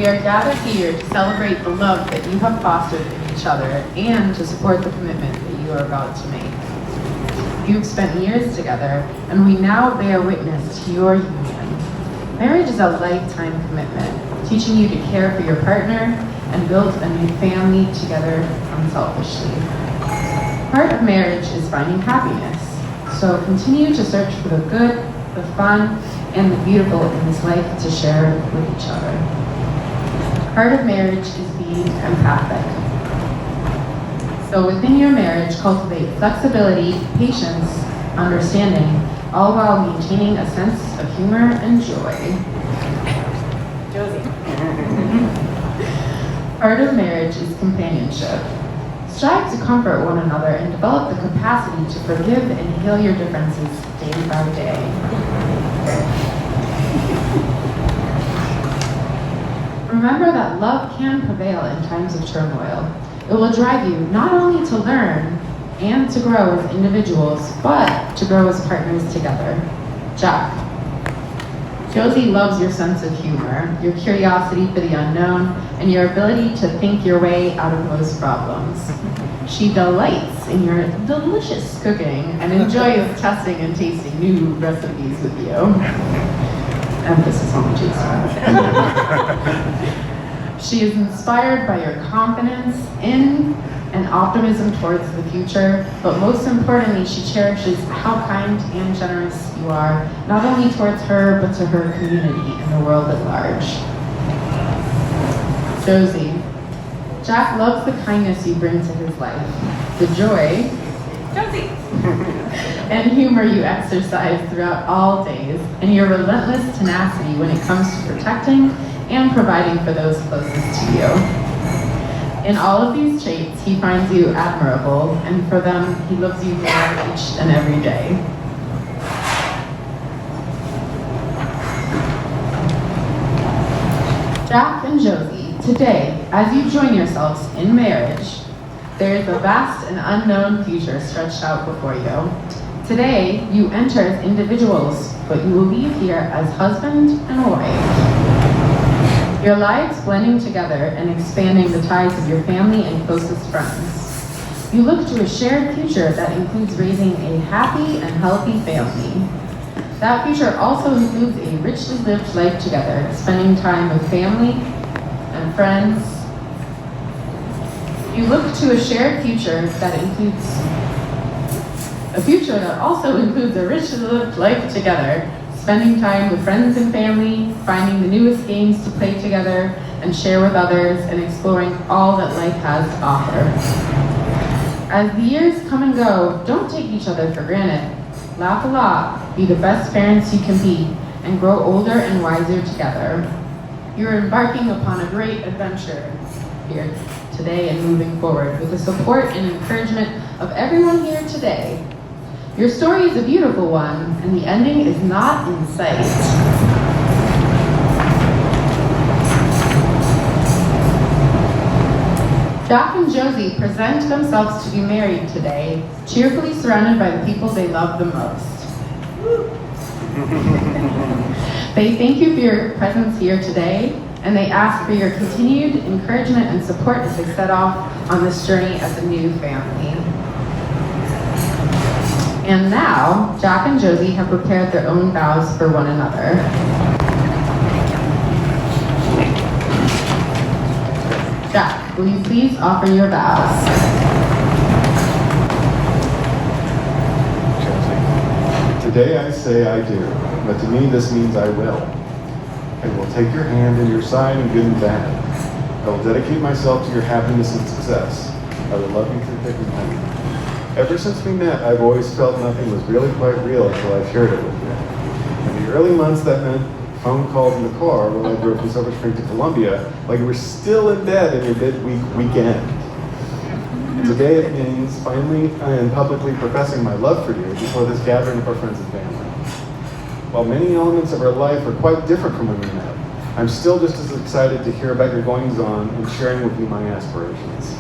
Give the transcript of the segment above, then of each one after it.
We are gathered here to celebrate the love that you have fostered in each other and to support the commitment that you are about to make. You've spent years together, and we now bear witness to your union. Marriage is a lifetime commitment, teaching you to care for your partner and build a new family together unselfishly. Part of marriage is finding happiness, so continue to search for the good, the fun, and the beautiful in this life to share with each other. Part of marriage is being empathic. So within your marriage, cultivate flexibility, patience, understanding, all while maintaining a sense of humor and joy. Josie. Part of marriage is companionship. Strive to comfort one another and develop the capacity to forgive and heal your differences day by day. Remember that love can prevail in times of turmoil. It will drive you not only to learn and to grow as individuals, but to grow as partners together. Jack. Josie loves your sense of humor, your curiosity for the unknown, and your ability to think your way out of most problems. She delights in your delicious cooking and enjoys testing and tasting new recipes with you. Emphasis on the cheese. She is inspired by your confidence in and optimism towards the future, but most importantly, she cherishes how kind and generous you are, not only towards her, but to her community and the world at large. Josie. Jack loves the kindness you bring to his life, the joy Josie. and humor you exercise throughout all days, and your relentless tenacity when it comes to protecting and providing for those closest to you. In all of these traits, he finds you admirable, and for them, he loves you more each and every day. Jack and Josie, today, as you join yourselves in marriage, there is a vast and unknown future stretched out before you. Today, you enter as individuals, but you will leave here as husband and wife. Your lives blending together and expanding the ties of your family and closest friends. You look to a shared future that includes raising a happy and healthy family. That future also includes a richly lived life together, spending time with family and friends. You look to a shared future that includes a future that also includes a richly lived life together, spending time with friends and family, finding the newest games to play together and share with others, and exploring all that life has to offer. As the years come and go, don't take each other for granted. Laugh a lot, be the best parents you can be, and grow older and wiser together. You're embarking upon a great adventure here today and moving forward with the support and encouragement of everyone here today. Your story is a beautiful one, and the ending is not in sight. Jack and Josie present themselves to be married today, cheerfully surrounded by the people they love the most. They thank you for your presence here today, and they ask for your continued encouragement and support as they set off on this journey as a new family. And now, Jack and Josie have prepared their own vows for one another. Jack, will you please offer your vows? Josie, today I say I do, but to me this means I will. I will take your hand in your side in good and bad. I will dedicate myself to your happiness and success. I will love you through thick and thin. Ever since we met, I've always felt nothing was really quite real until I shared it with you. In the early months, that meant phone calls in the car when I drove from Silver Spring to Columbia, like you were still in bed in your midweek weekend. Today it means finally and publicly professing my love for you before this gathering of our friends and family. While many elements of our life are quite different from when we met, I'm still just as excited to hear about your goings-on and sharing with you my aspirations.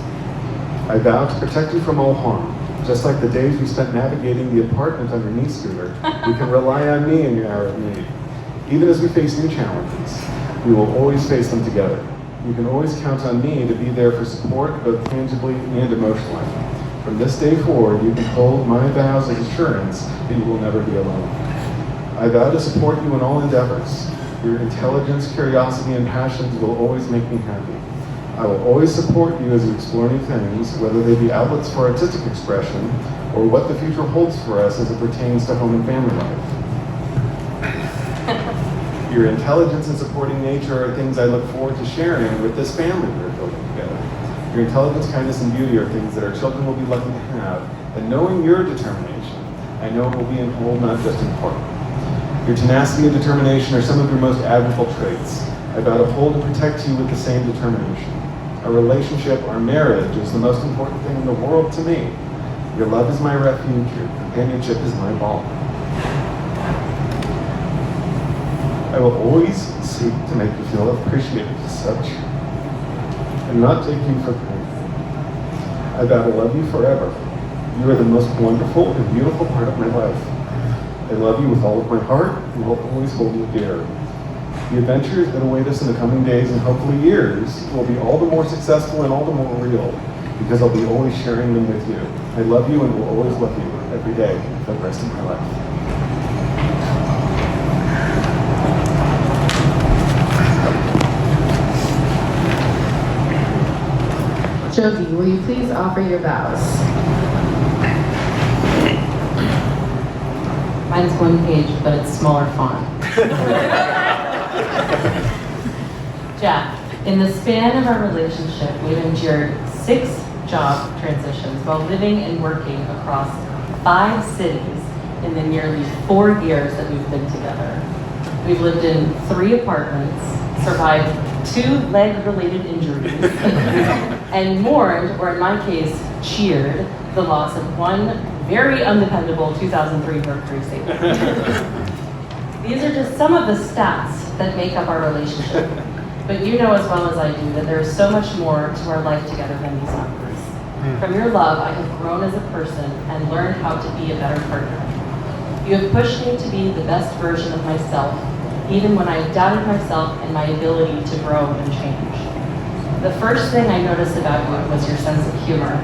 I vow to protect you from all harm. Just like the days we spent navigating the apartment on your knee scooter, you can rely on me in your hour of need. Even as we face new challenges, We will always face them together. You can always count on me to be there for support, both tangibly and emotionally. From this day forward, you can hold my vows as assurance that you will never be alone. I vow to support you in all endeavors. Your intelligence, curiosity, and passions will always make me happy. I will always support you as you explore new things, whether they be outlets for artistic expression or what the future holds for us as it pertains to home and family life. Your intelligence and supporting nature are things I look forward to sharing with this family we're building together. Your intelligence, kindness, and beauty are things that our children will be lucky to have, and knowing your determination, I know it will be in whole, not just in part. Your tenacity and determination are some of your most admirable traits. I vow to hold and protect you with the same determination. Our relationship, our marriage, is the most important thing in the world to me. Your love is my refuge, your companionship is my balm. I will always seek to make you feel appreciated as such, and not take you for granted. I vow to love you forever. You are the most wonderful and beautiful part of my life. I love you with all of my heart and will always hold you dear. The adventures that await us in the coming days and hopefully years will be all the more successful and all the more real because I'll be always sharing them with you. I love you and will always love you every day for the rest of my life. Josie, will you please offer your vows? Mine's one page, but it's smaller font. Jack, in the span of our relationship, we've endured 6 job transitions while living and working across 5 cities in the nearly 4 years that we've been together. We've lived in 3 apartments, survived 2 leg-related injuries, and mourned, or in my case, cheered, the loss of one very undependable 2003 Mercury Sabre. These are just some of the stats that make up our relationship. But you know as well as I do that there is so much more to our life together than these numbers. From your love, I have grown as a person and learned how to be a better partner. You have pushed me to be the best version of myself, even when I doubted myself and my ability to grow and change. The first thing I noticed about you was your sense of humor,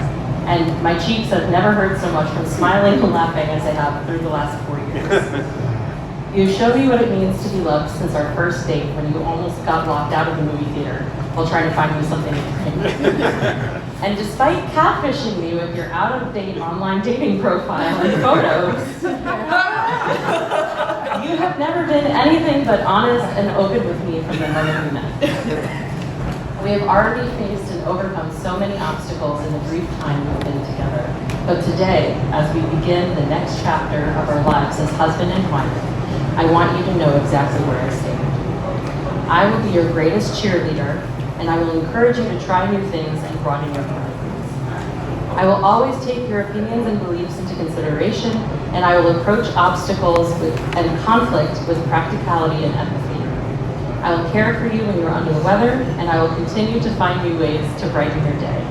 and my cheeks have never hurt so much from smiling and laughing as they have through the last 4 years. You've shown me what it means to be loved since our first date when you almost got locked out of the movie theater while trying to find me something to drink. And despite catfishing me with your out-of-date online dating profile and photos, you have never been anything but honest and open with me from the moment we met. We have already faced and overcome so many obstacles in the brief time we've been together. But today, as we begin the next chapter of our lives as husband and wife, I want you to know exactly where I stand. I will be your greatest cheerleader, and I will encourage you to try new things and broaden your horizons. I will always take your opinions and beliefs into consideration, and I will approach obstacles and conflict with practicality and empathy. I will care for you when you're under the weather, and I will continue to find new ways to brighten your day.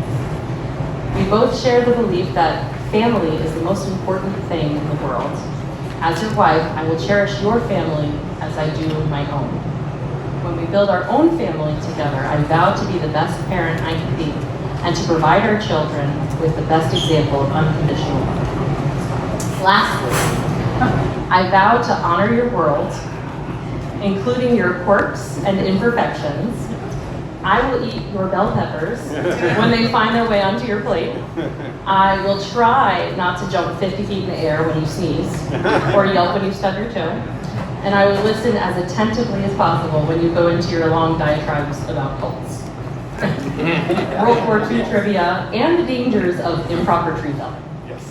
We both share the belief that family is the most important thing in the world. As your wife, I will cherish your family as I do my own. When we build our own family together, I vow to be the best parent I can be and to provide our children with the best example of unconditional love. Lastly, I vow to honor your world, including your quirks and imperfections. I will eat your bell peppers when they find their way onto your plate. I will try not to jump 50 feet in the air when you sneeze or yelp when you stub your toe. And I will listen as attentively as possible when you go into your long diatribes about cults, World War II trivia, and the dangers of improper tree felling. Yes.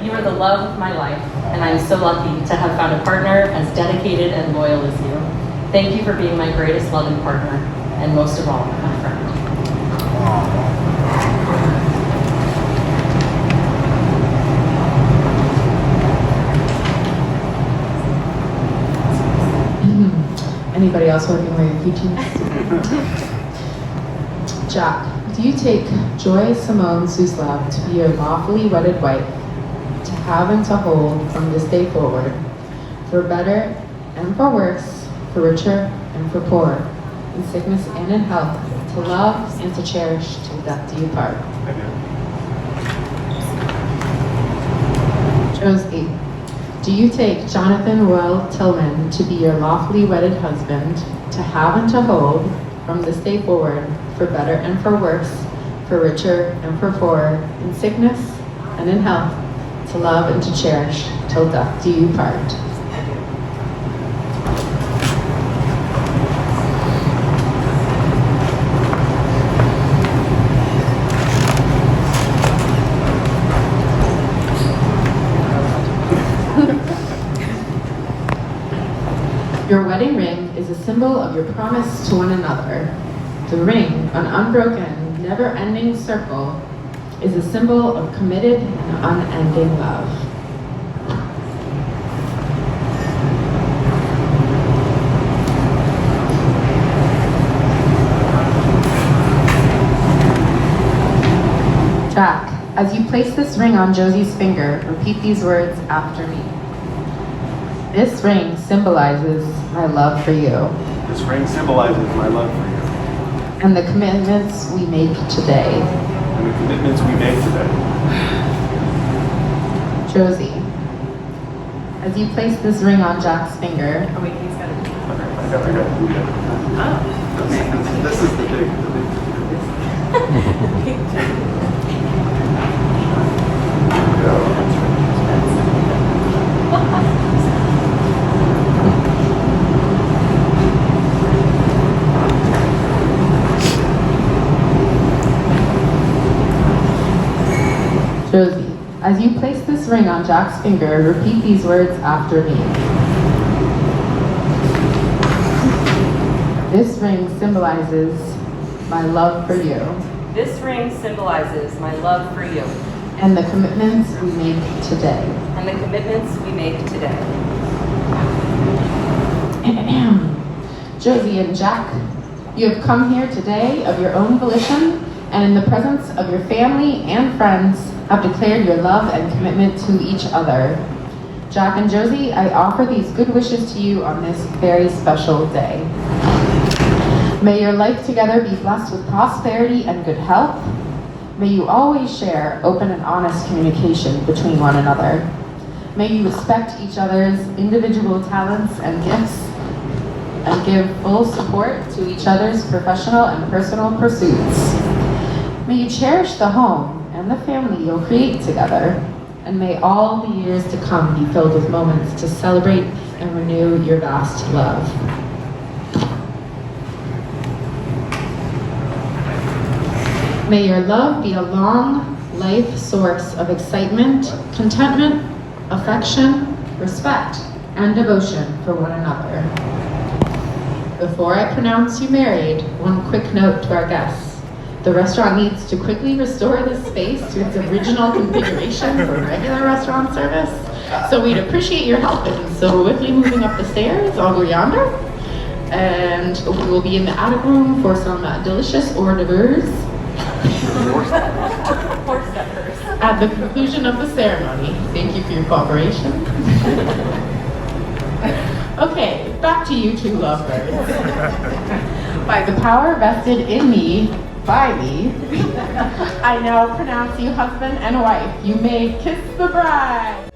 You are the love of my life, and I'm so lucky to have found a partner as dedicated and loyal as you. Thank you for being my greatest loving partner, and most of all, my friend. Anybody else working where your keychains? Jack, do you take Joy Simone Suslav to be your lawfully wedded wife, to have and to hold from this day forward, for better and for worse, for richer and for poor, in sickness and in health, to love and to cherish till death do you part. I do. Josie, do you take Jonathan Royal Tillman to be your lawfully wedded husband, to have and to hold, from this day forward, for better and for worse, for richer and for poorer, in sickness and in health, to love and to cherish till death do you part? Your wedding ring is a symbol of your promise to one another. The ring, an unbroken, never-ending circle, is a symbol of committed and unending love. Jack, as you place this ring on Josie's finger, repeat these words after me. This ring symbolizes my love for you This ring symbolizes my love for you and the commitments we make today. and the commitments we make today. Josie, as you place this ring on Jack's finger, Oh wait, he's got it. I got to do that. Oh, okay. This is the big. Josie, as you place this ring on Jack's finger, repeat these words after me. This ring symbolizes my love for you This ring symbolizes my love for you and the commitments we make today. and the commitments we make today. Josie and Jack, you have come here today of your own volition and in the presence of your family and friends have declared your love and commitment to each other. Jack and Josie, I offer these good wishes to you on this very special day. May your life together be blessed with prosperity and good health. May you always share open and honest communication between one another. May you respect each other's individual talents and gifts and give full support to each other's professional and personal pursuits. May you cherish the home and the family you'll create together. And may all the years to come be filled with moments to celebrate and renew your vast love. May your love be a long life source of excitement, contentment, affection, respect, and devotion for one another. Before I pronounce you married, one quick note to our guests. The restaurant needs to quickly restore this space to its original configuration for regular restaurant service. So we'd appreciate your help in swiftly moving up the stairs over yonder. And we will be in the attic room for some delicious hors d'oeuvres at the conclusion of the ceremony. Thank you for your cooperation. Okay, back to you two lovebirds. By the power vested in me, by me, I now pronounce you husband and wife. You may kiss the bride.